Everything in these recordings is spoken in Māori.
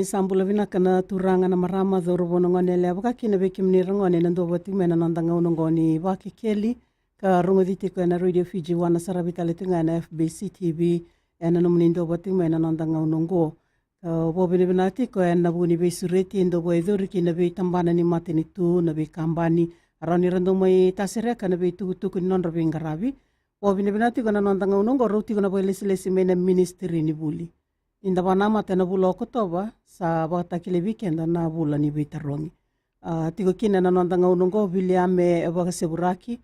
sambula vinaka na turanga na marama dhorovono ngone le waka kina veki mnira ngone na ndovo tingmena nandanga unongoni wake keli ka rungo dhitiko na Radio Fiji wana saravita le tinga na FBC TV na nomuni ndovo tingmena nandanga unongo bobini binatiko na buni besureti ndovo edhuri kina be tambana ni mateni tu na be kambani arani rando mai tasireka na be tuku ni nondra bingarabi bobini binatiko na nandanga unongo rutiko na boelesilesi mena ministry ni buli inda banama tena bula okotoba sa batakile weekend na bula ni bitarongi tiko kina na nandanga unongo biliame baga seburaki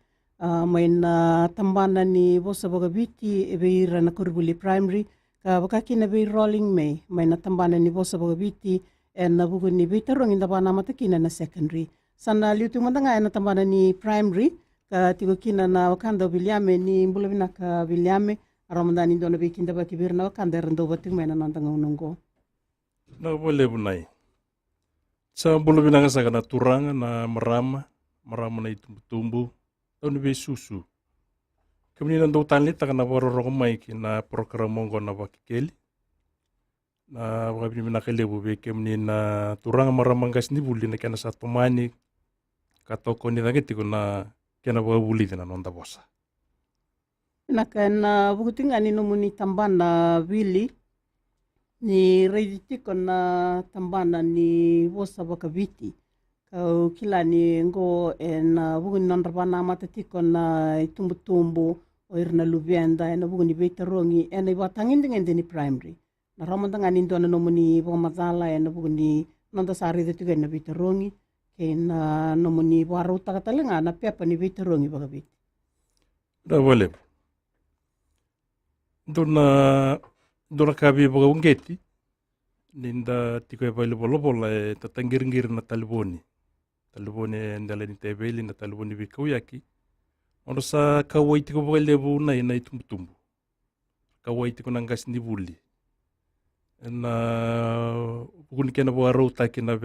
maina tambana ni bosa baga biti ebeira na kurbuli primary ka baka kina be rolling may maina tambana ni bosa baga biti na bugu ni bitarongi inda banama takina na secondary sana liutu mandanga na tambana ni primary ka tiko kina na wakanda biliame ni bula binaka biliame Ramadani dona bikinda baki birna wakanda rendo bating mena nandanga unongo. Na boleh bunai. Sa bulu binanga sa kana turanga na marama na itumbu tonu be susu. Kemudian ndo tanli takana bororo mai na program mongo na bakikeli. Na wabi mina kele bube kemudian na turanga marama ngas ni buli na kana satu mani katoko ni dageti kuna kana buli na nonda bosa. Nakana bukutinga ni nomuni tambana wili ni reiditiko na tambana ni bosa bakabiti kau kila ni ngo na bugun nondrabana matatiko na itumbu o irna lubienda na bugun ni betarongi na ibatangin dengan ni primary na ramandanga ni ndo na nomuni bomadala na bugun ni nonda sari detiga na betarongi na nomuni baru takatalenga na pepa ni betarongi bakabiti. Da boleh. Dona kabi baga ungeti ninda tiko eba lobola tatangir na taliboni ndala ni tebeli na taliboni bikau yaki ono sa kawai tiko baga lebu na itumbu kawai tiko nangas ni buli na bukuni kena baga rautaki na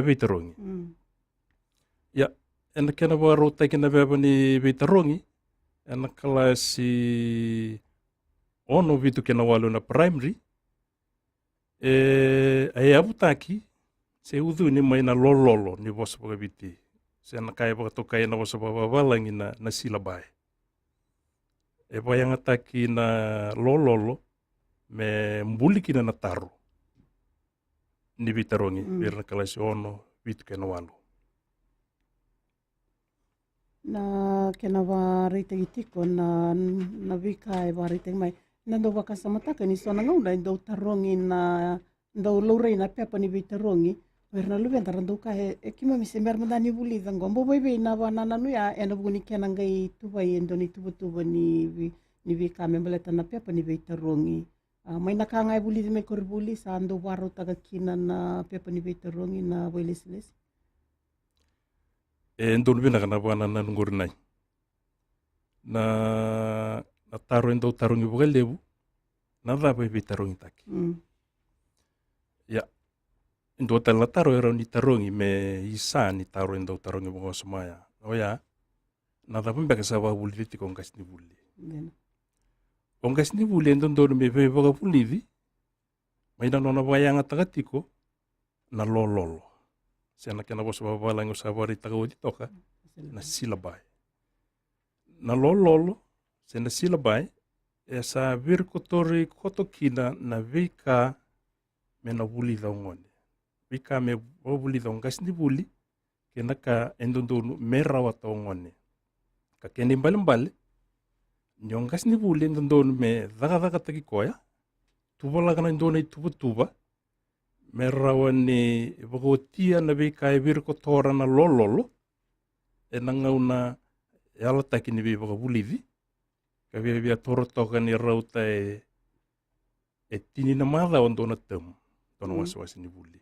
betarongi ya ena kena baga rautaki na ni betarongi ena kalasi ono vitu kena walu na primary abutaki se udhu ni mai na lololo ni bosa baga biti se na kaya baga tokai na bosa baga balangi na silabai bayang ataki na lololo me mbuliki na taro ni bitarongi bir na kalasi ono vitu kena walu na kena warite gitiko na vika warite mai nando baka samataka ni sona ngau na ndo tarongi na ndo lore na pepa ni bitarongi werna lu ben tarando ka kima mi sember mandani buli dango boy na wana nanu ya ena buguni kena ngai tuba endo ni tuba ni vika membeleta na pepa ni bitarongi mai na ka ngai buli me korbuli sa ndo waro taga kina na pepa ni bitarongi na boiles ndo bina kana bana na ngurnai na taro endo tarongi buga lebu na daba bitarongi taki ya endo tala taro era ni tarongi me isa ni taro endo tarongi buga semaya oya na daba mbeka sa ba buli ti kongas ni buli kongas ni buli endo me buga buli mai na nona bayanga tagatiko na lololo sena kena bosa babalango sa bari tagawati toka na silabai na lololo sena silabai sa vir kotori kotokina na vika me na buli da ngone vika me buli da ngas ni buli kena ka endondonu me rawata ngone ka keni mbale nyongas ni buli endondonu me daga taki koya tubala kana endonu tuba me rawani bagotia na vika vir kotora na lololo ngauna ala taki ni baga bulivi ka via toro toka ni rauta tini na mada ondona tem tono waswasi ni buli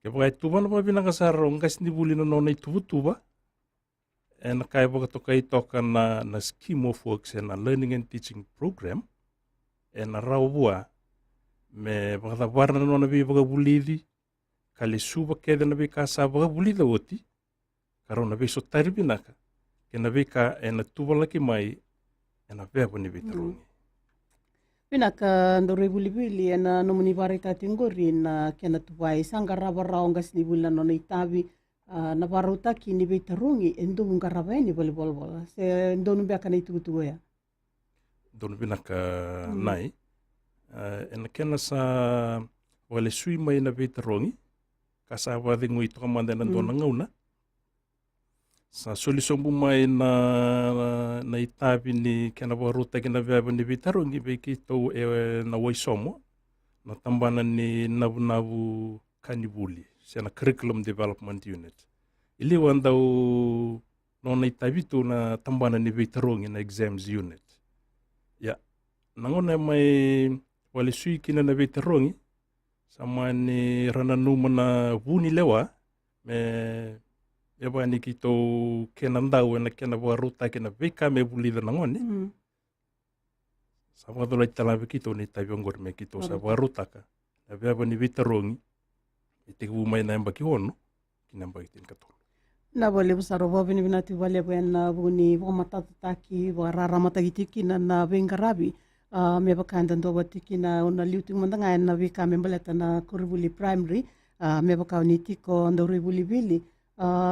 ke baga tuba na babina kasar ngas ni buli no nona tuba na kai baga toka na scheme of works na learning and teaching program na rawua me baga warna nona baga bulivi kali suba keda na vika sa baga bulida oti karona beso taribinaka kena vika na tuba laki mai ena pepa ni bitarongi Pinaka ndore buli-bili na nomuni varita tingori na kena tuwai sangarava raongas ni wila no itavi na varutaki ni veitarungi endo ungarava ni volleyball se ndo numbiaka na itu ya. Dono binaka nai ena kena sa wale sui mai na veitarungi kasa wadhingu ito kamanda na dona ngauna sa solisombu mai na itavi ni kena waruta kena viava ni veitarungi veki tau na waisomo na tambana ni navu kanibuli siya na curriculum development unit ili wandau no na itavi tu na tambana ni veitarungi na exams unit ya nangona mai wale sui kina na veitarungi sama ni rananuma na vuni lewa me eba ni kito kena ndau na kena waruta kena veka me bulida nangone sa wadolai talawe kito ni tabiongor me kito sa waruta ka na eba ni veitarungi ite umay na embaki hono kinamba itin katolo na vale busaro vini vinati vale buena vuni vomatataki varara matagitiki na vengarabi me bakanda ndo watiki na ona liuting mandanga na vika membaleta na Kurivuli Primary me bakawni tiko ndo Rivuli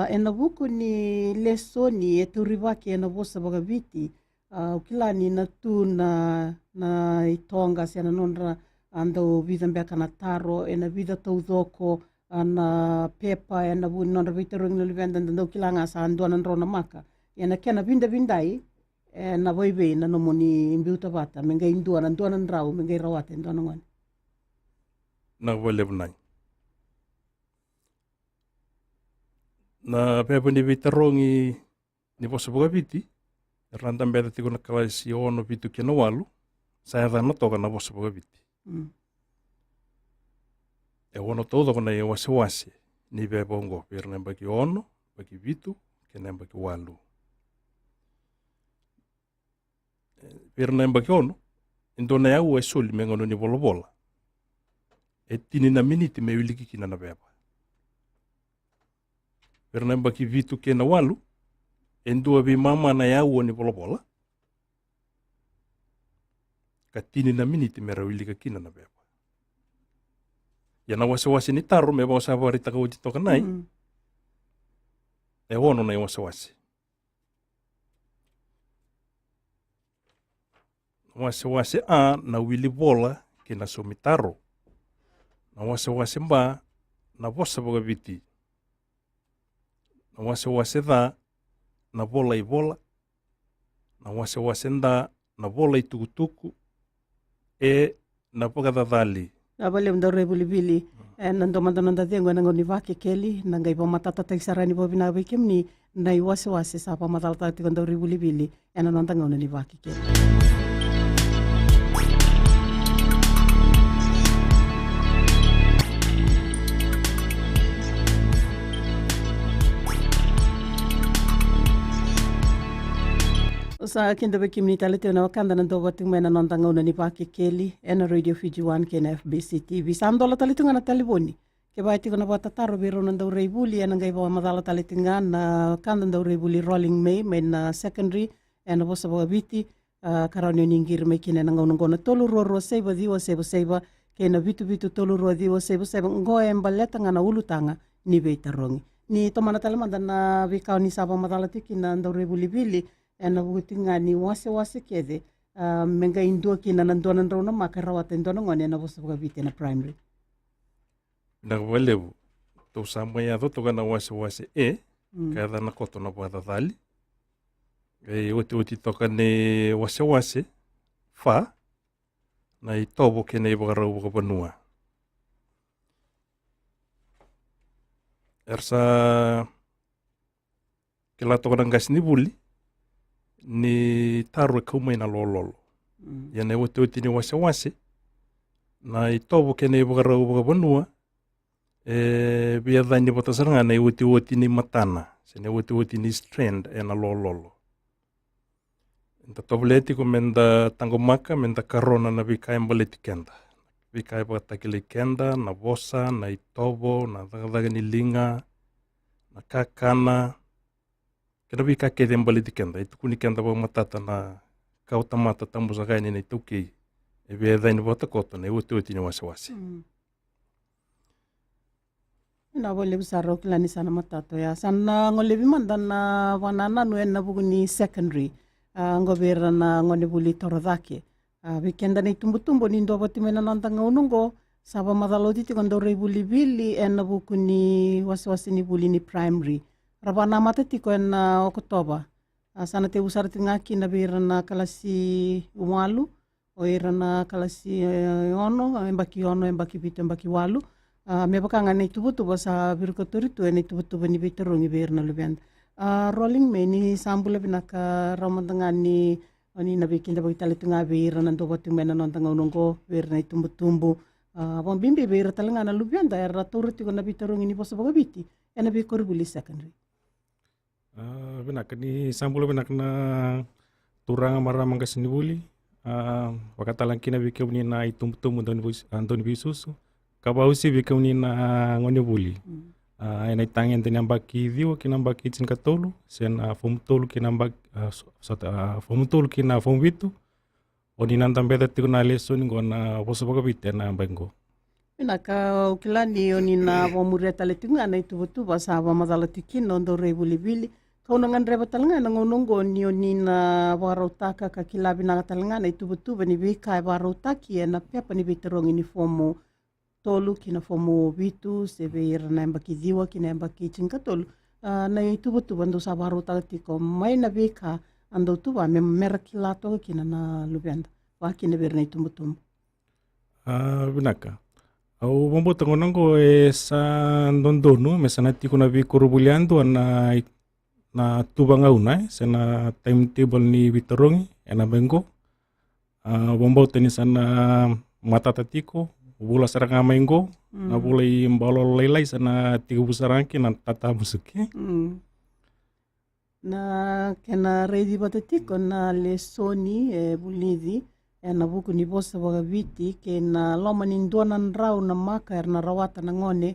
ena buku ni lesoni e turivaki ena vosa bagaviti ukilani na tu na itonga siana nonra ando vida mbeka na taro ena vida taudoko ana pepa ena bu nonra veitarungi na livenda ndo kilanga sa anduana nrona maka ena kena vindai na voivei na nomoni imbiuta vata menga induana nrau menga rawata induana ngani na volevnai na pepa ni veitarungi ni vosa bagaviti randa mbeda tiko na kalasi ono vitu kena walu saya dana toka na vosa bagaviti e ono todo na e wase ni bebongo per na baki ono baki vitu kena baki walu per na baki ono indona ya u soli mengono ni bolobola e tini na miniti me wiliki kina na beba per na baki vitu kena walu endua bi mama na ya u ni bolobola ka tini na miniti me rawilika kina na beba ya na wase ni taro me ba sa varita ka uti toka nai e ono na wase a na wili bola kina somitaro na wase mba na vosa bagaviti na wase da na bola i bola na wase nda na bola i tukutuku e na pagadadali na vale ndore buli na ndo mandana dengo na ngoni vake keli na ngai va matata taisarani vo vina vekimni na i wase sa pa matalta tiko ndore buli na nanda ngoni ni vake keli sa kinda bekimni talete na wakanda na ndo wating mena nanda ngoni ni vake keli na Radio Fiji 1 kena FBC TV sandola talitunga na taliboni ke bai tiko na watataro biro na ndo reibuli na ngai va madala talitinga na kanda ndo reibuli Rolling May na secondary na vosa bagaviti karani ningir me kina na ngona tolu roro seiba diwa seiba kena vitu tolu roro diwa seiba ngoe embaleta ngana ulutanga ni veitarungi ni tomana talamanda na vikao ni saba madala tiki na ndo reibuli bili ena vutinga ni wase kede menga indua kina na ndona ndona makarawata ndona ngone na vosa bagaviti na primary na walevu to samaya to kana wase kada na koto na bada dali e oti toka ne wase fa na i tobo ke nei bagara uga banua ersa ke la toka ngas ni buli ni taru e kaumai na lololo ya ne oti ni wase na i tobo ke nei bagara uga banua e bia dani botasaranga na i oti ni matana se ne oti ni strand e na lololo Inta tobleti ko menda tangomaka menda karona na vikai mbaleti kenda. Vikai patakili kenda na vosa na itobo na dagadaga ni linga na kakana. Kena vikai kede mbaleti kenda. Itu kuni kenda pa matata na kautamata tambusa kaini na itukei. e ve dai ni vota koto ne uti ni wasiwasi. Na vole busaro kilani sana matato ya sana ngole bimanda na wanana no na buguni secondary ngobera na ngone buli torodake weekenda ni tumbutumbo ni ndo boti mena nantanga unungo saba madaloti ti kondo re buli bili na bukuni wasiwasi ni buli ni primary rabana matati ko na Oktoba sana te usar tingaki na bera na kalasi walu o era na kalasi ono embaki bito embaki walu me bakanga nei tubutuba sa birkotoritu nei tubutuba ni biterungi berna lubian rolling me ni sambula binaka ramandangani ani na bikinda bagitali tunga bera nanto batu mena nantanga unongo berna tumbutumbu bon bimbi bera talanga na lubian da era turuti ko na biterungi ni bosa bagabiti ena be korbuli secondary binaka ni sambula binaka na turanga maramang kasini buli wakatalang kina bikau ni na itumbutumbu Antoni Bisusu kabausi bikau ni na ngone buli ena tangen tani ambaki diwa kina ambaki cin katolu sen fomtolu kina ambaki fomtolu kina fombitu oni nantam beta tiku na leso ni ngona boso boga bite na bengo Pinaka ukilani oni na wamure tale tinga na tubutuba sa wa madala tikin ndo re buli bili kauna ngan reba talanga na ngonongo ni oni na warautaka ka kilabi na talanga na tubutuba ni bika warautaki na pepa ni biterong ni fomo tolu kina fomo bitu sebe na embaki diwa kina embaki cinkatolu na tubutuba ndo sa warautaki ko mai na bika ando tuba me merakilato kina na lubianda wa kina berna tubutumbu binaka au bombo tangonango sa ndondonu mesana tiku na bikuru buliandu na tubanga una sana timetable ni bitorongi ena bengo bombo teni sana matata tiko bula saranga mengo na bulai mbalo lelai sana tiku busaranki na tata musuki na kena ready batatiko na lesoni bulidi na buku ni bosa bagabiti ke na loma ni nduanan rau na maka na rawata na ngone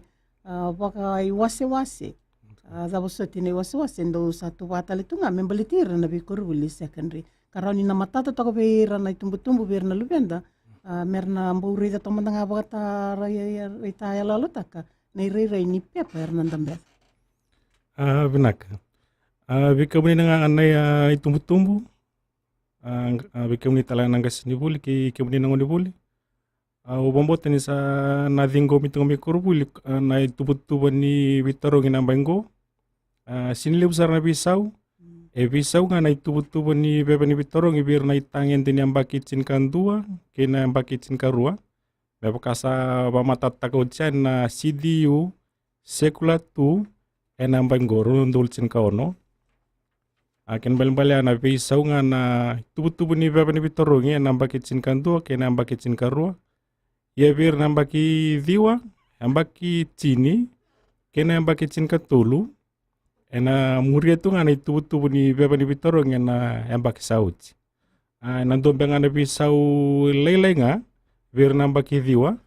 baka iwase-wase zabo soti ni wase-wase ndo satu batale tunga membalitir na bikur buli secondary karau ni na matata toko beira na tumbu-tumbu beira na lubenda merna mburi da tomandanga bata rita ya lalu taka na ire ni pepa erna ndambe binaka bikabuni nga anay tumbu-tumbu bikabuni talaga nanga sini buli ki kibuni nangoni buli ubombote ni sa nadingo mitungo mikuru buli na tumbu-tumbu ni bitarong inambango sinili besar na bisau bisau nga na tumbu-tumbu ni beba ni bitarong ibir na itangen din yang bakicin kandua kina yang bakicin karua beba kasa bamatatako dyan na CDU sekula tu enambango runundulcin kaono akin balik-balik na bisau nga na tubu-tubu ni beba ni bitorongi nambaki cinkantua ke nambaki cinkarua ya bir nambaki diwa nambaki cini ke nambaki cinkatulu ena muria tu nga na tubu-tubu ni beba ni bitorongi na nambaki sauci nandombe nga na bisau lele nga bir nambaki diwa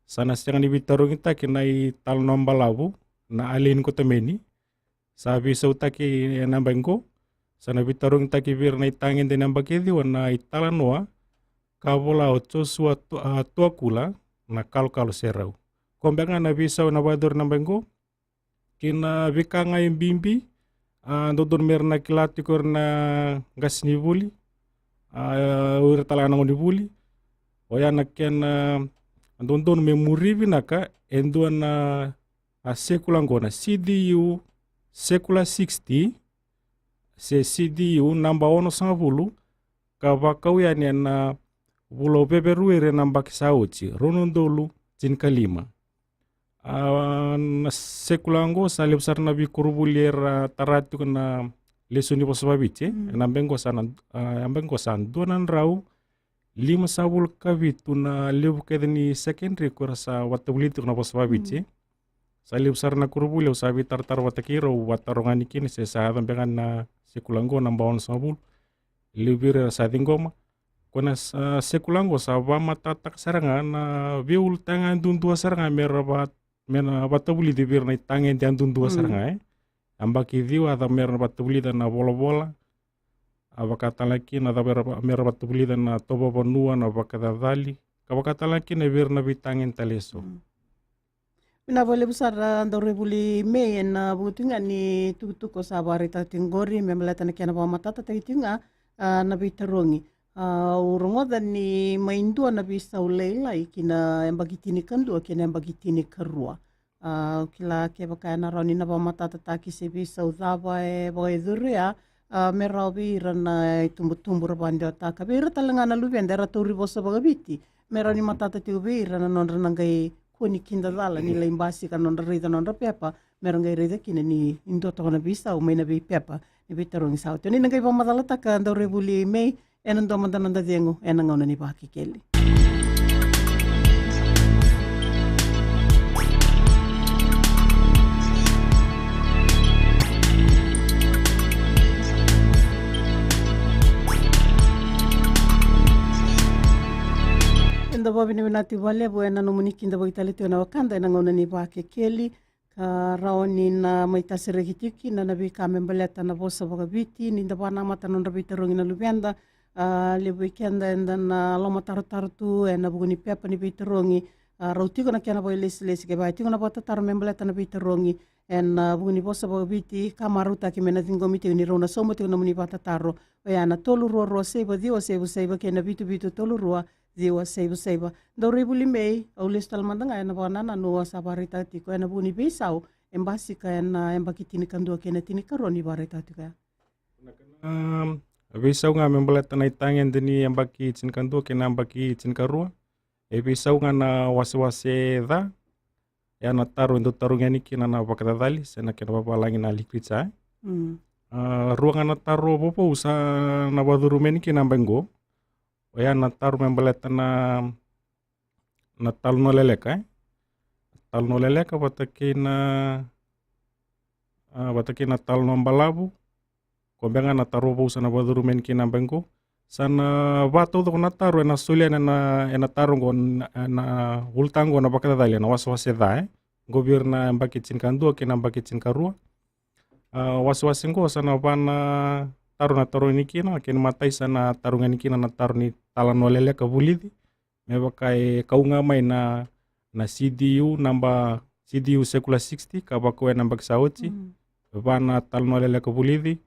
sana siang ni bitorongi ta kinai tal nombalabu na alin ko temeni sa bisau taki nambango sana bitarong takibir na itangin din ang bagidi na italanwa kabola ocho sua tua kula na kalo serau kombenga na bisaw na bador na bengo kina bikanga yung bimbi dodon mer na kilati kor na gas ni buli ur talaga na ni buli oya na ken dondon memuri binaka enduan na sekulang ko na CDU sekula 60 se CDU namba ono sanga bulu kabakau ya na bulo beberuere namba kisauci ronondolu cin kalima na sekulango salib besar nabi kurubulier tarati na lesuni posababice nambengo san donan rau 5 sabul kabitu na lebu kedeni secondary kurasa watabulitu na posababice salib besar na kurubuli usabi tartar watakiro watarongani kini se sahadan bengan na sekulango namba on sabul libir sa tingoma kona sekulango sa bama tatak saranga na biul tangan dundua saranga mera batabuli di bir na tangen tian dundua saranga ambaki diwa ta mera batabuli na bola-bola Avakatalaki na mera batubulida na toba vanua na vakadadali. Kavakatalaki na virna vitangin taleso. Ina boleh besar andore buli me na butunga ni tuku sa barita tingori memelata na kiana matata tinga na bitarongi. Urongoda ni maindua na bisa uleila ikina embagitini kandua kina embagitini karua. Kila ke baka na roni na matata taki se bisa udava e boe dhuria merau bira na tumbu rabanda taka bira talanga na luvenda raturi bosa bagabiti. Merau ni matata tiu bira na nondra nangai kuni kinda dala ni leimbasi ka nondra rida nondra pepa merong gai rida kina ni indo tokona bisa o mena bi pepa ni bitarongi sao. Tuni nangai pa madala taka andore buli mei enan do mandananda dengo enan ngona ni baki keli. Inda babi ni binati wale bo enan no muniki inda boi tali tuana wakanda enan ngona ni baki keli ka raoni na maitasere kitiki na nabi kamembaleta na bosa bagabiti ni inda bana mata nondra bitarongi na lubianda le weekend enda na loma taru e na buguni pepa ni bitarongi rautiko na kiana boy lesi ke bai tiko na bota taru membaleta na bitarongi en buguni bosa bagabiti kamaruta ki mena tingomiti ni rona somo tiko na muni bata taro o ya na tolu ro seba dio seba ke na bitu tolu ro dio seba do rebuli mei au lestal mandanga na bona na no sabarita tiko na buguni besau embasi ka na embakitini kandua ke na tini karoni barita tiko Visau nga membaleta na itangen dini ambaki chin kandu kena ambaki chin karua. Visau nga na wase da. Ya na taru indo taru ngani kina na bakadadali sena kena babalangi na likwitsa. Ruang nga na taru bopo usa na waduru meni kina ambengo. Ya na taru membaleta na talu no leleka. Talu no leleka bataki na talu no mbalabu. Kombenga na taru bo sana waduru men kina bengko sana bato to na taru na sulia na taru go na ultango na bakada dali na waswase da gobierna mbaki chin kandu kina mbaki chin karua waswase go sana bana taru ni kina kin matai sana taru ngani kina na taru ni talan walele ka bulidi me bakai kaunga mai na CDU namba CDU sekula 60 ka bako na mbaki sauti bana talan walele ka bulidi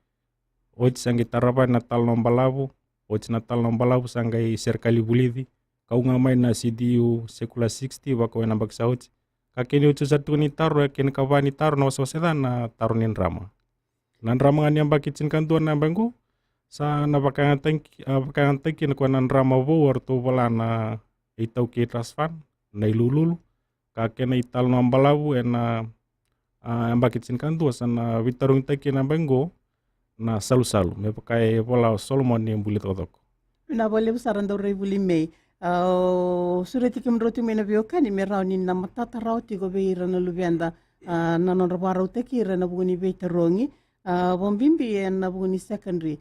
Ochi sangi tarapa na tal nombalabu, ochi na tal nombalabu sangai serkali bulidi, kaunga mai na CDU sekula 60 bako na baksauchi. Kakini ucu satu ni taru kini kawani taru na waswaseda na taru ni rama. Nan rama ngani ambaki cinkan tuan na bangku, sa na bakangan tengki na kuanan rama bo wartu bola na itau ki transfan, na ilululu, kakena ital nombalabu na ambaki cinkan tuan sana witarung tengki na bangku, na salu me pakai bola Solomon ni bulit odok na boleh besaran do buli mei sudah tikim roti mena biokani merau ni na matata rauti go beira na lubianda na non rabaro teki na buguni be terongi bombimbi na buguni secondary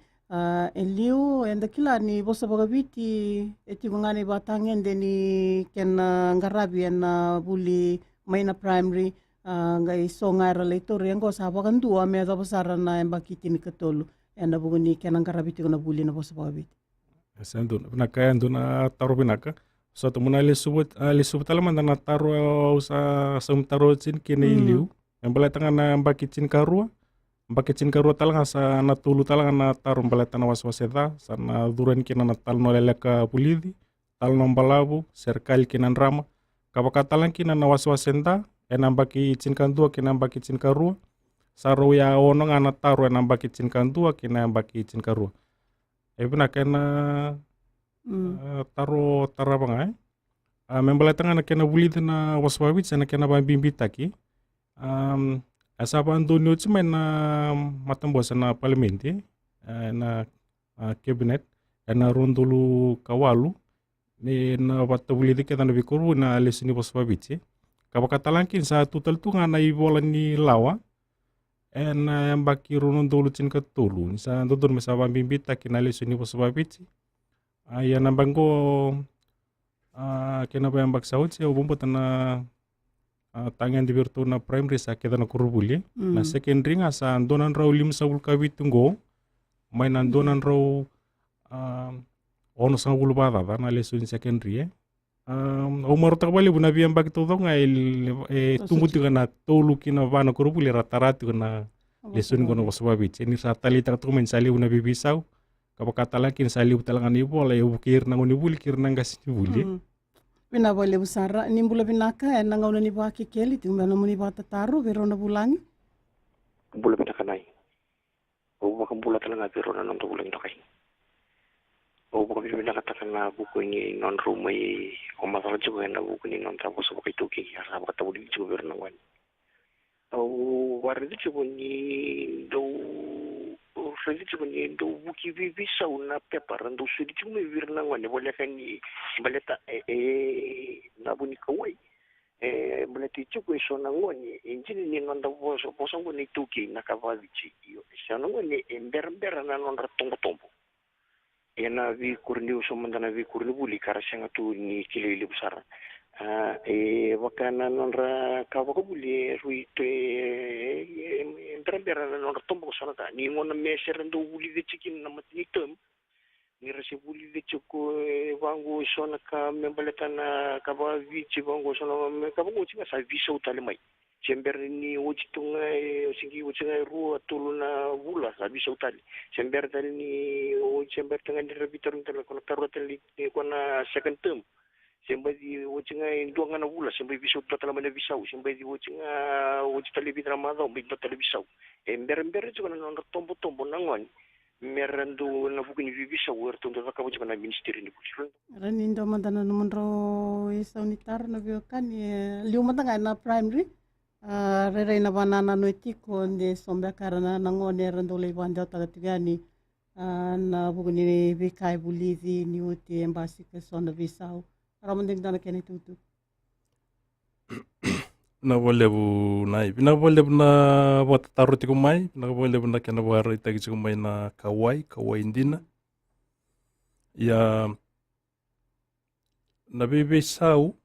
eliu enda kila ni bosa bagabiti eti ngani batangen deni ken ngarabi na buli maina primary ngai songa relator yang go sabakan dua me da besar na embakiti ni ketolu enda buguni kenang karabiti na buli na bosa bagabiti sendu na kaya na taru binaka so to muna le subut alaman na taru usa taru cin kini iliu embala tanga na embakiti karua talanga sa na tulu talanga na taru embala tana waswaseda sana duran kina na tal no leleka pulidi tal no mbalabu serkali kinan rama kabakatalan kina na waswasenda enambaki cin kantua kina ambaki cin karua saru ya ono ngana taru enambaki cin kantua kina ambaki cin karua ebna kena taru tarabanga membala tanga kena bulid na waswabit sana kena bimbitaki asaba andonio cima na matambosa na parlamenti na cabinet na rondulu kawalu na wata bulid kita na bikuru na lesini waswabit kabakatalangkin sa tutal tu nga na ibola ni lawa en baki runon dulu cin ketulu sa dodon mesa bimbita kinali suni posababiti ya nambanggo kena bayang baksaut ya ubumpo tana tangan di virtu na primary sa kita na kurubuli na secondary nga sa donan raulim sa ulkawi tunggo may nandonan raw ono sang ulu batata na lesson secondary o marota bale buna biang bagi todo ngai tumbuti kana tolu kina vana kurupuli ratarati kana lesson kono wasababit ni sa tali tak tumen sali una bibisau kapakata lakin sali utalangan ibu ala ibu kir nang unibuli kir nang gas ibuli Pina bole busara ni bula binaka nang una ni baki keli tu mana muni bata taru verona bulangi bula binaka nai o baka bula talanga verona nang to bulangi tokai o baka binaka takana buku ni non rumai o masalah juga na buku ni non tapo so kai toki ya sa baka tabu juga verona wan o wardi juga ni do Redi cuma ni do buki vivi sau na peparan do sudi cuma virna wan boleh kan ni boleh tak na buni kawai boleh tu cukup so na wan ni injin ni non da posong ni tuki na kavavici io so na wan ni ember na non ratombo tombo ena vi kurni so mandana vi kurni buli karasanga tu ni kilili besar wakana non ra kawako buli ruite ember na non ratombo so na ni ngona meser ndo buli de chikin na matni tem ni rasi buli de choko wango so na ka membaletana kavavici wango so na kavango chinga sa viso tale mai sember ni uji tunga singi uji ru tuluna bula sabi sautali sember tali ni sember tengah di rebitar untuk kalau taruh tali kona second term sember di uji dua ngana bula sember bisa udah telah mana bisau sember di uji tali bitra madau bitra tali bisau ember juga nang tombo nangon merendu na bukan bisa worth untuk tak juga na minister ni bukan Rani ndo mandana numero isaunitar na biokan liu matanga na primary rere na banana no etiko de sombe karana nangone randole banda tagatigani na buguni vikai bulizi ni uti embassy ke sonda visau ramanding dana kene tutu na boleh bu nai na boleh bu na buat taruh tiku mai na boleh bu na kena buat itagi tiku mai na kawai indina ya na bebe sau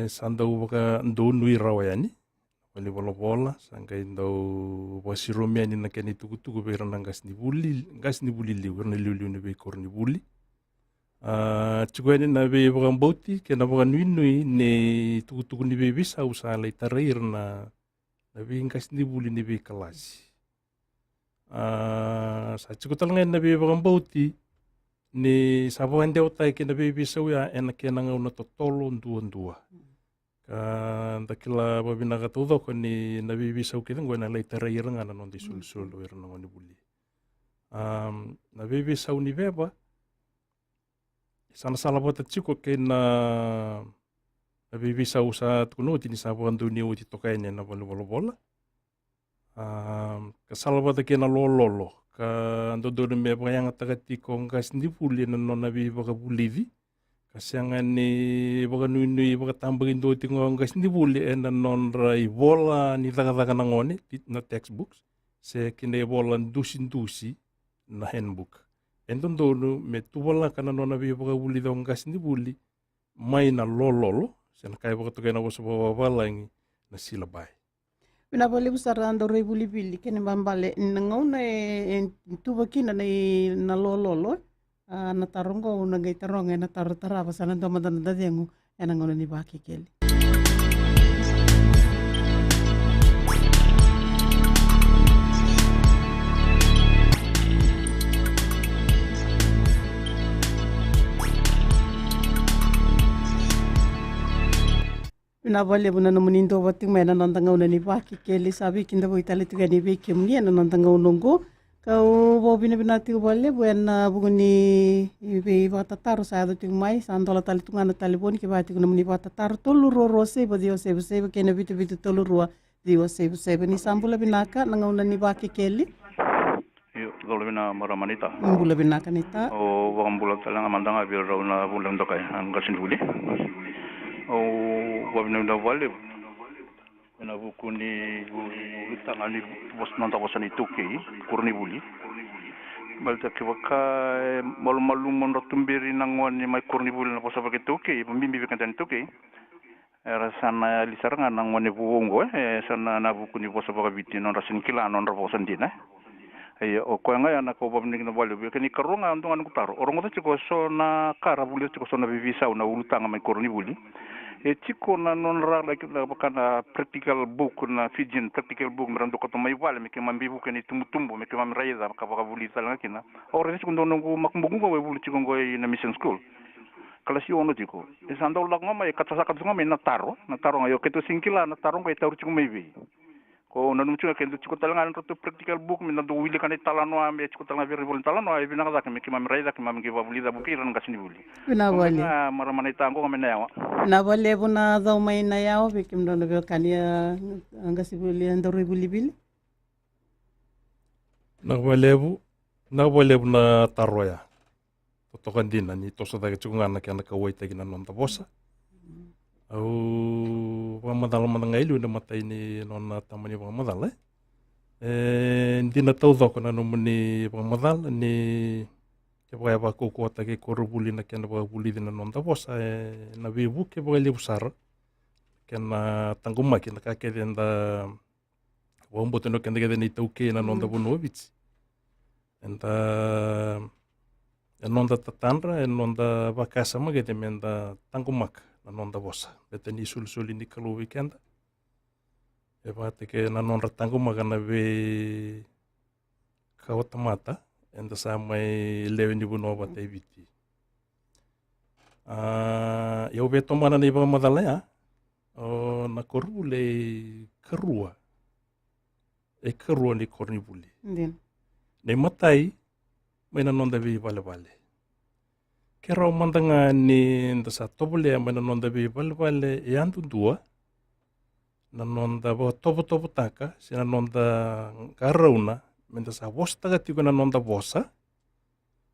sandau baka ndo nui rawayani wali bola sangkai ndo wasiromia ni na keni tuku bera na gas ni buli liu na liu ni be kor ni buli chukweni na be baka mbauti kena baka nui ne tuku ni be bisa usa lai tarair na be gas ni buli ni be kalasi sa chukutalanga na be baka mbauti ni sabo ande utai kena be bisa ya ena kena ngauna totolo ndua ka dakila babina ka todo ko ni na be bisa ukita ngona lai tarair ngana non di sul erna ngoni buli na be bisa uni beba sana sala bota chiko ke na be bisa usa tuno tini sabo andu ni uti tokai ne na bola ka sala bota ke na lolo ka ando do me bayang tagati ko ngas ni puli na nona bi baka bulivi kasangan ni baka nui baka tambagin do tingo ngas ni puli na non rai bola ni taga na ngone na textbooks se kine bola dusi na handbook enton do me tu bola kana nona bi baka buli do ngas ni puli mai na lolo sen kai baka to kena boso balangi na silabai Pina bole busara ando rei buli bili kene bambale nangau na tuba kina na lololo na tarongo na gai taronga na tarutara pasana ndo madana dadengu enangau ni baki keli. Na bale buna no munindo wating mena nantanga una ni baki keli sabi kinda bo itali tuga ni beki muni na nantanga unongo ka bo bina ti bale buena buguni ibe bata taru sa do ting mai sandola tali tunga na tali boni ke bati kuna muni bata taru tolu ro se bo dio se kena bitu tolu ro dio se ni sambula binaka nanga una ni baki keli yo dole bina maramanita mbula binaka nita o wambula talanga mandanga bi rauna bulan dokai ngasin buli o wabina da wale na bukuni utangani bos nanta bosani tuki kurni buli balta ke waka malu mondo tumbiri nangwani mai kurni buli na posa bake tuki bimbi bekantan tuki rasana lisaranga nangwani buongo sana na bukuni posa baka biti non rasin kila non raposan dina Ai o ko nga na ko bom ning na wale bi kani karunga andong anu taro orang ota chiko so na kara buli chiko so na vivisa una ulutanga mai koroni buli e chiko na non ra like na bakana practical book na fijin practical book merando ko to mai wale me ke mambi book ni tumtumbo me ke mam raiza ka baka buli sala kina ora chiko ndo ngo makmbugu ko buli chiko ngo na mission school kala si ono chiko e sando lak ngoma e katasa katsa ngoma na taro ngayo keto singkila na taro ko e taru chiko mai vi ko na numchu ke ndu chiko talanga to practical book mi na do wili kan talano am e chiko talanga veri vol talano e bina ka me ke mam raiza ke mam ke va buli da buki ran gasini buli Pina wale. mara mana tango ngome na yawa Na wale buna dau mai na yao bikim dono be kania ngasibuli ndoro buli bili. Na walebu na taroya. Totokan dina ni tosa da chunga na kana ka waita gina non ta bosa. Au pamadal madanga ilu na matai ni non na tamani pamadal dina tau doko na nomuni pamadal ni ke ba ba ko ko ta ke korubuli na kana ba buli dina non ta bosa na vibu ke ba le busar kana tanguma ke na ka ke denda wombo teno ke ndege ni tau ke na non ta bonovits enta non da tatandra non da vakasa ma gete menda tangumak na non da bosa bete ni sul ni kalu weekend e bate ke na non tangumak na ve kawatamata enda sa mai lewe ni buno bate viti eu veto mana ni ba madala ya o na korule karua ni kornibuli Ndin. nei matai mai na non da vi vale. Ke rau mandanga ni nda sa tobole mai na non da vi vale e antu dua. Na non da bo topo taka, si na non da karauna, mai da sa bosa taga tiko na non da bosa.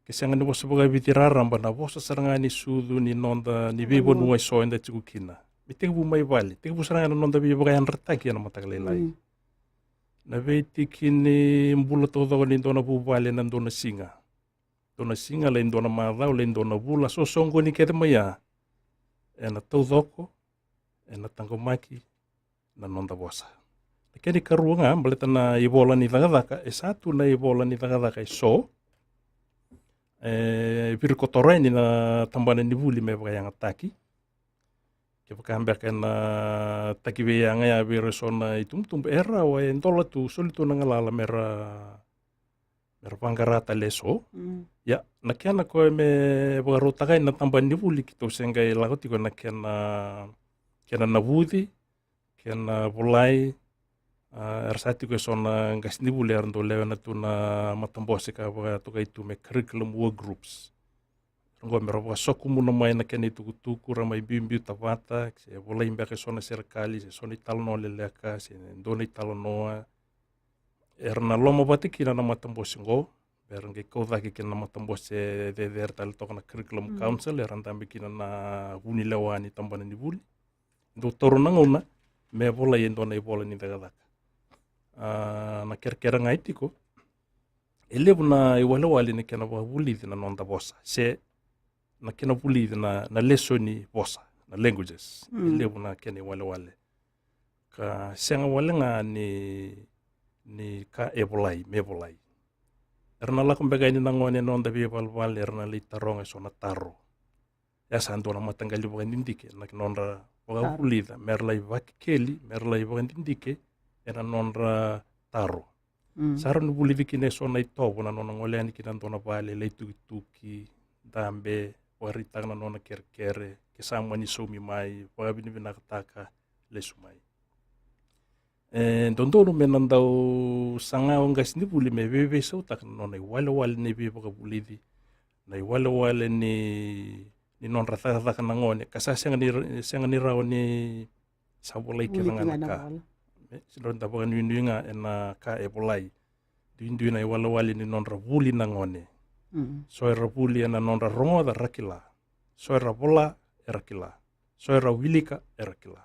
Ke sianga ni bosa boga viti raramba na bosa saranga ni sudu ni non da ni vivo nuai soa inda tiku kina. Mi teka bu mai vale, teka bu saranga na non da vi boga yan rataki na matakalelai. Na vei kini mbula todo ni dona bu vale na dona singa. Dona singa le dona madau le dona bula so songo ni kete maya. E na tau doko, e na tangomaki, na nonda bosa. Keni karuanga baleta na ibola ni dagadaka, e satu na ibola ni dagadaka e so. E viru kotoreni na tambana ni buli me yang ataki. Ke pakambia na taki ve yang ya viru sona itum era wa entola tu solitu na ngalala mera pangarata leso. Ya, nakiana ko me bagarota na tambani ni buli kito senga lago tiko nakiana na budi, kiana bulai, ersati ko sona ngas ni buli arndo lewa na tu na matambose ka baga to kai tu me curriculum work groups. Ngo me roba soku muna mai na kene tuku ramai bimbi tavata, se bulai mbeke sona serikali, se sona italono leleka, se ndona italonoa. Na loma bate kina na matambose ngo. Nge kaudaki kina na matambose de tal toka na curriculum council tambi kina na huni lewani tambana ni buli. Ndo toro na ngona me bola yendo na ibola ni dagadaka. Na kerkera ngai tiko. Elebu na iwale wali ni kina buli na nonda bosa. Se na kina buli na leso ni bosa, na languages. Elebu na kina iwale wale. Ka senga wale nga ni ka ebolai, mebolai. Erna la kumbega ini nangone non da bi balbal erna li taronga sona taro. Ya santo na matangali boga ndindike na nonra boga ulida merla vakeli merla boga ndindike era nonra taro. Saron buli vikine sona ito na nona ngole ani kinan dona bale le tuki dambe warita na nona kerkere ke samwa ni sumi mai boga bini binakataka le sumai. Dondono me nandau sanga ongas ni buli me bebe so tak no na wale ni bebe ka bulidi na wale ni non rata kana ngone kasa senga ni raw ni sabulai kiranga ka silon da boga ni nga na ka e bolai dindu na wale ni non rabuli na ngone so rabuli na non rongo da rakila so rabola erakila so wilika erakila.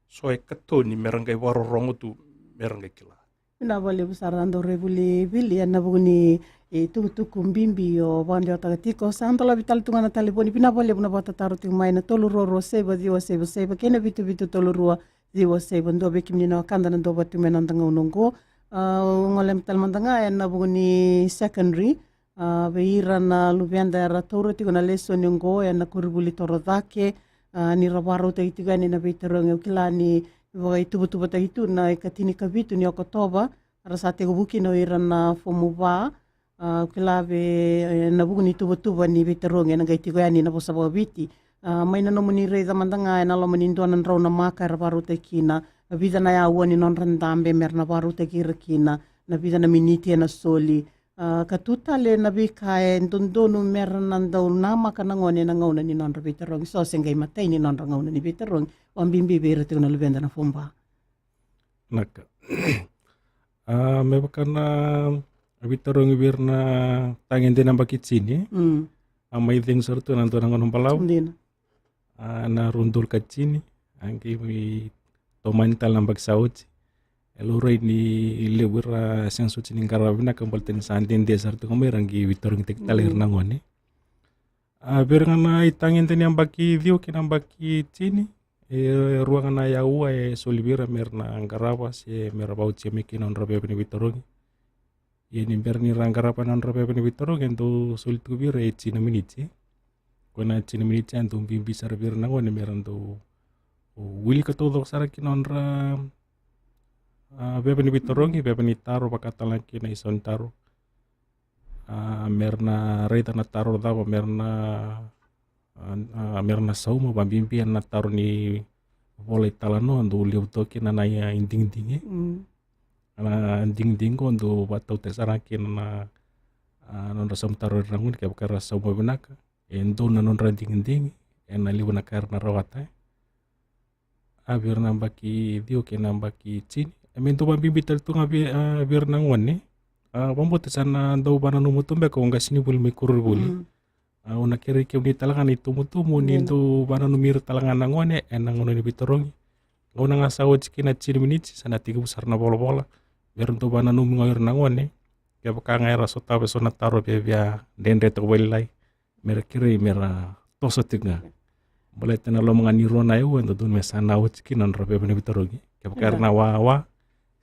So kato ni merangai waro rongo tu merangai kila. Ina wale busarando rebuli bili na buni tu kumbimbi o bande o tagatiko santo la vital tu ngana telefoni pina wale buna bota taru tu mai na tolu roro seba diwa seba kena bitu tolu rua diwa seba ndo beki mnina kanda na ndo batu menandanga unongo ngolem talmandanga na buguni secondary veira na luvianda era tauro tiko na lesson ngo na kuribuli toro dhake ni rawaro taitigani na veiteronge ukilani voga itubutuba taitu na ikatini kavitu ni okotoba rasate gubuki no ira na fomuva ukilave na buguni tubutuba ni veiteronge na gaitigani na bosaba viti maina no muni rei zamandanga na lo muni ndona ndrau na maka rawaro taikina vida na ya uani non randambe merna rawaro taikira kina na vida na miniti na soli katuta le na bikae ndondonu merna ndau nama kana ngone na ngauna ni non veiterong so sengai matai ni non ngauna ni veiterong wambimbi bere te na luvenda na fomba naka me bakana veiterong birna tangen de namba kitsini amai ding sortu na ndo ngon palau na rundul kachini angki mi tomantal nambak sauti elora ini lewira siang suci ningkarawina kembal ten sandin dia sartu kembali rangi vitorong tek talir nangone berngana itangin ten yang baki dio kinam baki cini ruangan ayau solibira merna angkarawa se merabau cemeki non rabe peni vitorong ini berni ranggarawa non rabe peni vitorong ento sulit kubira cina minici kona cina minici antum bimbi sarbir nangone meranto wili katodok saraki non ra bebe ni bitorongi bebe ni taro pakatalan kina ison taro merna reta na taro dava merna sauma bambimpian na taro ni volei talano andu liu toki na naya inding-dingi na inding-ding ko andu batau tesaraki na non rasam taro rangun kaya bakara sauma benaka endo na non inding-dingi na liu na kaya na rawata bir nambaki dio ke nambaki cini Mento bambimbi tu ngabi bir nangwane bambo tesana dau bana numutumbe ko ngasini bul mikur buli una kiri ke uni talangan itu mutumu nintu bana numir talangan nangwane enangono ni bitorongi ngona ngasawo cikina cini miniti sana tiga besar na bola-bola biar untuk bana num ngoir nangwane ke bakanga era sota besona taro bebia dendre to welai mera kiri mera toso tinga boleh tena lo mangani rona eu ento dun mesana wo cikina nrobe bani bitorongi ke karena wawa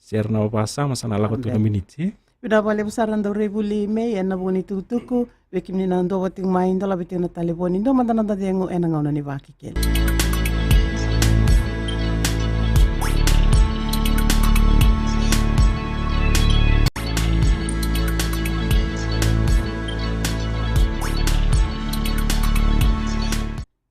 Serna pasa masana lako tu miniti. Udah balik besaran do rebuli me na boni tutuku bekimni na ndo wating main do labiti na telefoni ndo mantan nanda dengo enang ona ni baki kel.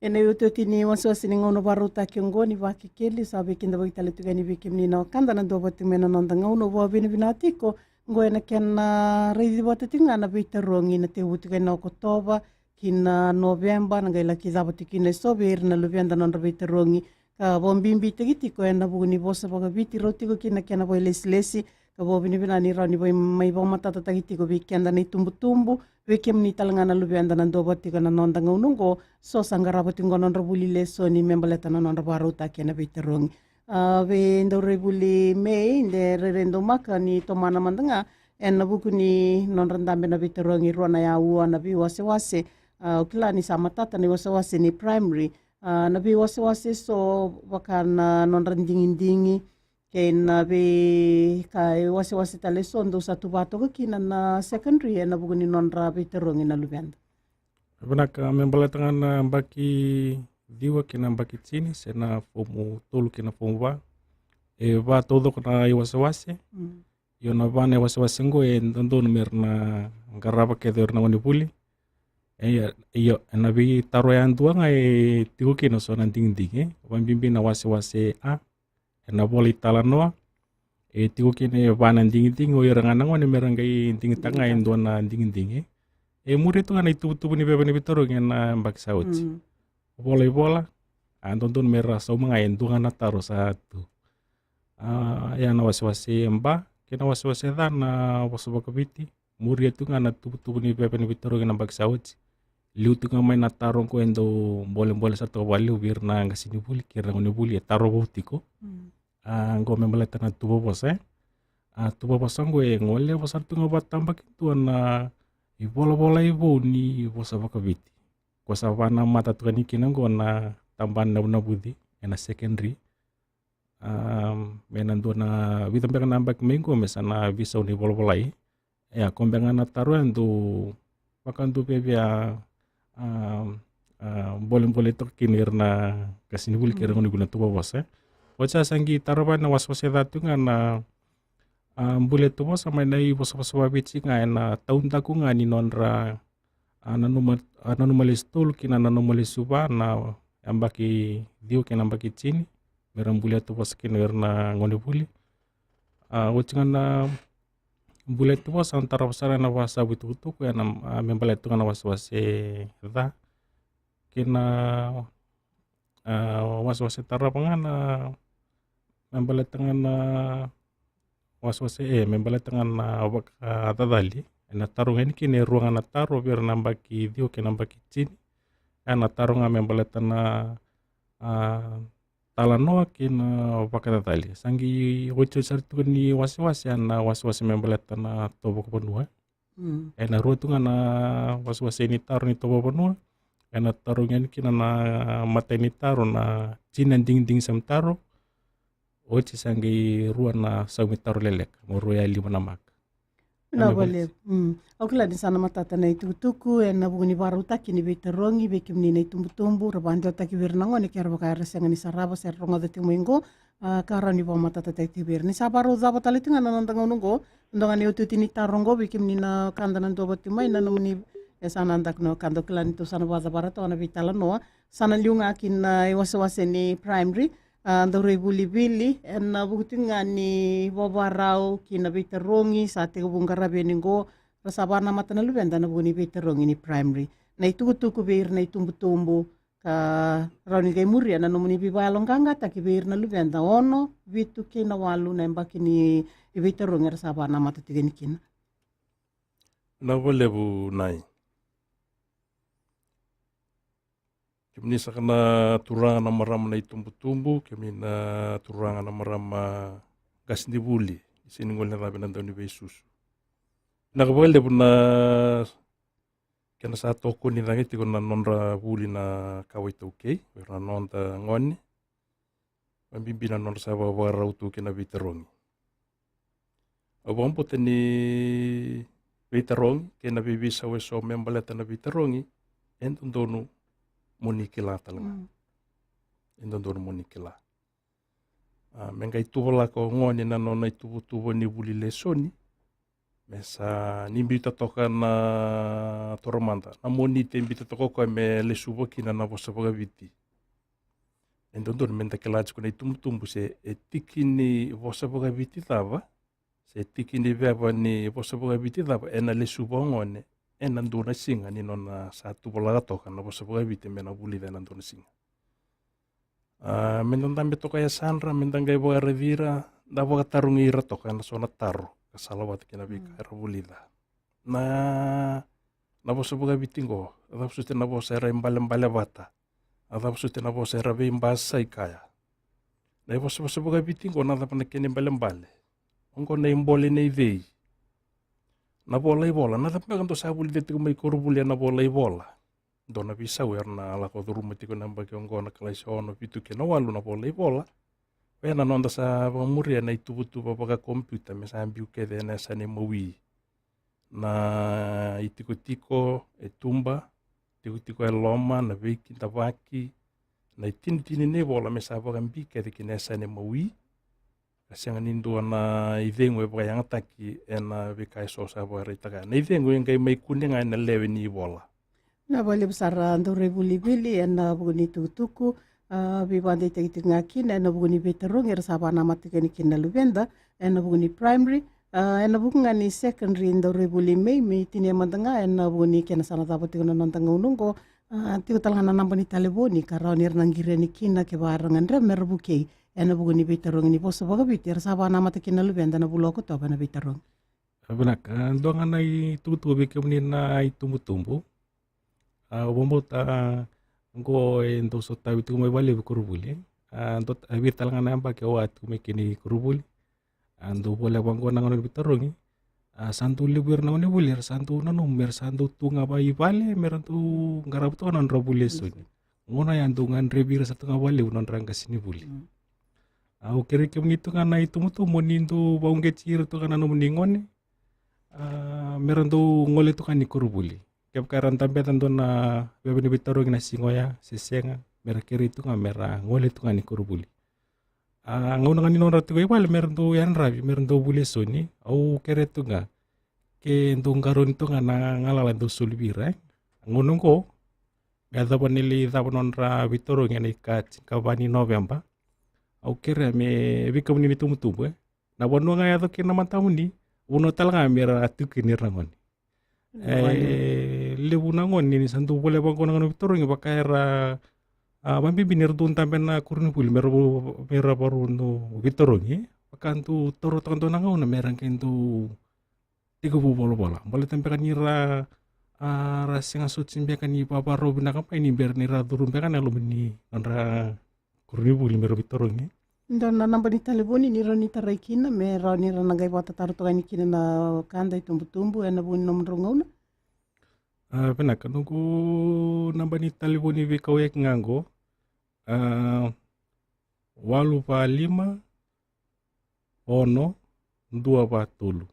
Ene uto tini wasuasi ni ngono baruta kiongo ni baki keli sabi kinda bagi tali tuga ni bikimni na kanda na ndo bati mena nanda ngono wa bini binatiko ngo ena kena reidi bati tinga na biterongi na te utuga na Oktoba kina Novemba na gaila kizabati kina sobe na luvianda na biterongi ka bombimbi tegitiko ena buguni bosa baga biti rotiko kina kena boy lesi ka bo bini binani rani boy mai bo matata tegitiko bikenda ni tumbu-tumbu Wekem ni talangana lubianda na ndo bati kana nonda ngaunungo so sanggara bati ngonon rabuli leso ni membaleta na non rabaruta kena biterongi ve ndo rebuli mei de rerendo maka ni tomana mandanga en buku ni non rendambe na biterongi ruana ya ua na bi wase ukila ni sama tata ni wase ni primary na bi wase so bakana non rendingin-dingi kena be kai wase tale sondo satu bato kina na secondary na buguni non ra biterongi na lubianda. Benaka membalatanga baki diwa kina baki cini sena fomu tolu kina fomu ba ba todo kena wase yo na bane wase ngo ndondo merna garaba ke dorna wani puli iyo na bi taro yan duanga tigo kina so nanting-ting wambimbi na wase na boli talanoa tigo kine banan ding-ding o yarangan ngone merangai ding tanga endo na ding-ding muri tu ngana itu ni bebe ni bitoro ngena mbak sauci bola andon merah so mga endo ngana taro satu ya na wasi mba kena wasi dan na waso bakabiti muri tu ngana tubu ni bebe ni bitoro ngena mbak sauci liu tu ngamai na taro ko endo boleh satu wali bir na ngasini buli kira ngone buli taro butiko ngo membaleta na tubo bose tubo bosang gue ngole bosar tu ngobat tambak itu na ibola ibo ni bosa bakabiti kosa wana mata tu kaniki nango na tamban na budi ena secondary menando na vitambe na ambak minggu mesana visa uni bolbolai ya kombenga na taru andu makandu bebia boleh to kinir na kasini buli kira ngoni guna tuwa wase wacha sangi taruba na waswase datu ngana bule tuwa sama nai waswase bici ngana taun taku ngani nonra anomalis tul kina anomalis suba na ambaki diu kina ambaki chini meram bule tuwa kinir na ngoni buli wacha ngana bule tuwa antara wasara na wasa butu ku na membale tu ngana waswase da kina waswase tara pangana membale tengana waswase membale tengana wak dadali na tarung ini kini ruangan na taro biar nambaki dio kina nambaki cini na tarung membale tena talanoa kina wak dadali sangi wacho sartu ni waswase na waswase membale tena tobo kepenua na ruang tu ngana waswase ni taro ni tobo penua ena tarungnya ni kina na mata ni taro na cina ding sam taro oci sangi ruan na saumi taro lelek moro ya 5 namak na bole okula di sana matata na tuku ena buguni baru taki ni beterongi beki menina tumbu rabando taki birnango ni kera baka resanga ni saraba ser ronga de timingo kara ni ba matata taki bir ni sabaro zaba talitinga na nandanga nungo ndonga ni ututi ni tarongo beki menina kandana ndo batimai na numuni sana andak no kando klan itu sana waza barato na vitala no sana liunga kin wase ni primary ndore buli na bukutinga ni babarau kina biterongi sa te bungara beningo rasabana matana lu benda na buni biterongi ni primary na itu beir na tumbu ka rauni gai muria na nomuni bibalong kanga ta beir na lu benda ono vitu kina walu na mbaki ni biterongi rasabana matatigen kina na wale bu nai kemini sakana turanga na marama na tumbu kemina turanga na marama gasndi buli isini ngol na rabi na doni besusu na kabale na kena sa toko ni rangi tiko na nonra buli na kawai tauke na nonta ngoni mambimbi na nonra sa wawara utu kena biterongi abampo tani biterongi kena bibisa weso membaleta na biterongi entondonu monikila talanga indondor monikila menga ituola ko ngoni na nona itubu ni buli lesoni mesa nimbita toka na toromanda na monite imbita toko ko me lesubo kina na bosa boga viti indondor menta kelaj ko na tumbu se etikini bosa boga viti tava se etikini beba ni bosa boga viti tava ena lesubo ngone nanduna singa ni nona satu bola toka na bosa boga vite mena buli da nanduna singa menandambe toka ya sanra mendangai boga revira da boga tarungi ra toka na sona taro kasalawat kina bika ra buli da na bosa boga vitingo da bosa na bosa era mbale bata da bosa na bosa era be mbasa ikaya na bosa boga vitingo na da pana kene mbale ongo na imbole na ivei na bola na tapi kan to sa buli detik mai korubuli na bola dona bisa wer na ala ko rumah tiko namba ke ongo na kalai sono pitu ke no walu na bola pena nonda sa muria na itu butu baka komputer mesa ambiu ke de na sa ne mowi na itiko etumba tiko loma na veki tabaki na itini ne bola mesa baka mbi ke de na sa ne mowi Kasiang nindo na idengo baka yang taki ena bekai sosa baka itaka. Na idengo yang kai mai kuning na lewe ni bola. Na bali besar ndore buli ena buguni tuku bibande teki ngaki ena buguni beterong era sabana matikeni kina lubenda ena buguni primary ena buguni secondary ndore buli mei tini mandanga ena buguni kena sana tapo tiko na nantanga unungo tiko talhana nambani taleboni karau nir nangireni kina ke barangan re merbukei ena buguni beterong ni poso baga bitir sabana matikina lubenda na buloko to bana beterong. Benak dongan nai tutu bikemni na tumbu bombot ngo ento sota bitu mai bali kurubuli andot abir talangan amba ke wat kumekini kurubuli ando bola bango nangon bitarongi santu libur nangon bulir santu nanu mer santu tunga bai bale merantu garab to nan robule suni ngona yang tungan rebir satu ngabali unon rangka sini buli Au kere kemni tu kana itumutumu nindu baunge chiro tu kana nomuni ngone. Meron tu ngole tu kani kurubuli. Kep karan tampe tanto na bebeni bitaro gina singoya sesenga mera kere tu nga mera ngole tu kani kurubuli. Ngau ngani non ratu igual meron tu yan rabi meron tu bule soni au kere tu nga ke ntung karun tu nga ngalalan tu sulbira. Ngunung ko gada panili tapanon ra bitaro ngani kabani November. Au kere me bikamuni ni tumutumu na wanu nga yato kina mantamuni uno talaga mera atukini rangoni. Lebu nangon ni santu boleh bangko nangon bitoro ngi bakaira bambi binir tun tampe na kurni puli mera baru no bitoro ngi bakantu toro tanto nangon na merang kentu 30 bola boleh tampe kan nira rasinga sutsimbe kan ni papa robina kampa ini ber nira turun pe kan alumni nara kurni puli mera bitoro ngi. Ndona namba ni telefoni ni roni taraikina me roni rangai wata taruto ni kina na kanda itumbu ena buni nomro ngauna. Pena kanungku namba ni telefoni vi kau yak ngango 845 ono 240.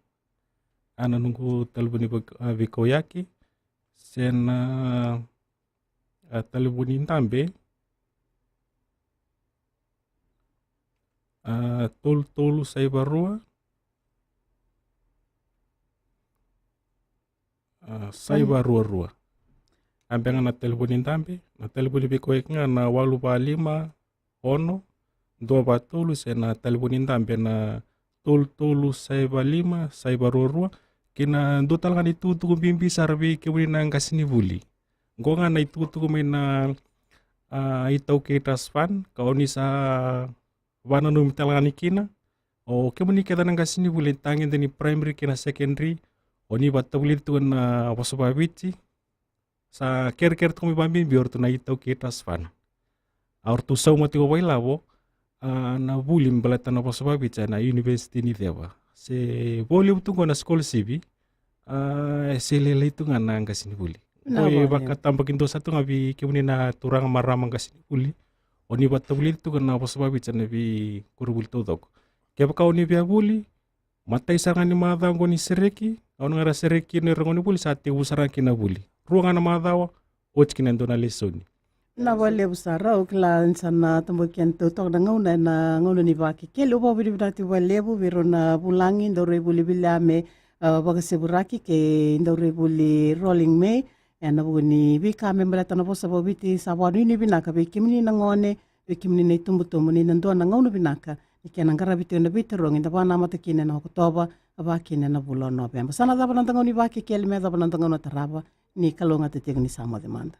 Ana nungku telefoni vi kau yaki sen telefoni tambe tolu saibarua saibarua ambenga na telefoni tambe na telefoni bikoek nga na 845 ono 240 sena telefoni tambe na tolu saibarua saibarua kina dotal nga itu bimbi sarbi kebuni nang kasini buli ngonga na itu na itau ke transfan kaoni sa wana no mitalani kina o kemuni kita nang kasini buli tangin deni primary kina secondary oni batabuli tu na wasobabici sa ker tu mi bambi bior tu na itau ke transfan aur tu sau mati ko labo na buli mbalata na wasobabici na university ni dewa se boli tu na school civi se lele tu nang kasini buli oi baka tambakin dosa tu ngabi kemuni na turang maramang kasini buli oni batabuli tu na wasobabici na bi kurubul todok kaya kau ni bia buli matai sarangani madhango ni sereki au ngara sereki ni rangoni buli sati usaraki na buli ruanga na madhawa ochki na ndona lesoni na wale busara ukla insana tambokian tutok na ngauna ni baki kele upa bidi bidati walebu biro na bulangi ndore buli bilame bagaseburaki ke ndore buli rolling me na buni bika membelata na posa bobiti sawadu ni binaka bikimni na ngone bikimni na itumbutumu ni ndona ngauna binaka ikena ngara bitu na bitero nginda bana mata kine na hokotoba abakine na bulo November sana daba nantanga ni baki kele me daba nantanga na taraba ni kalonga tetek ni sama demanda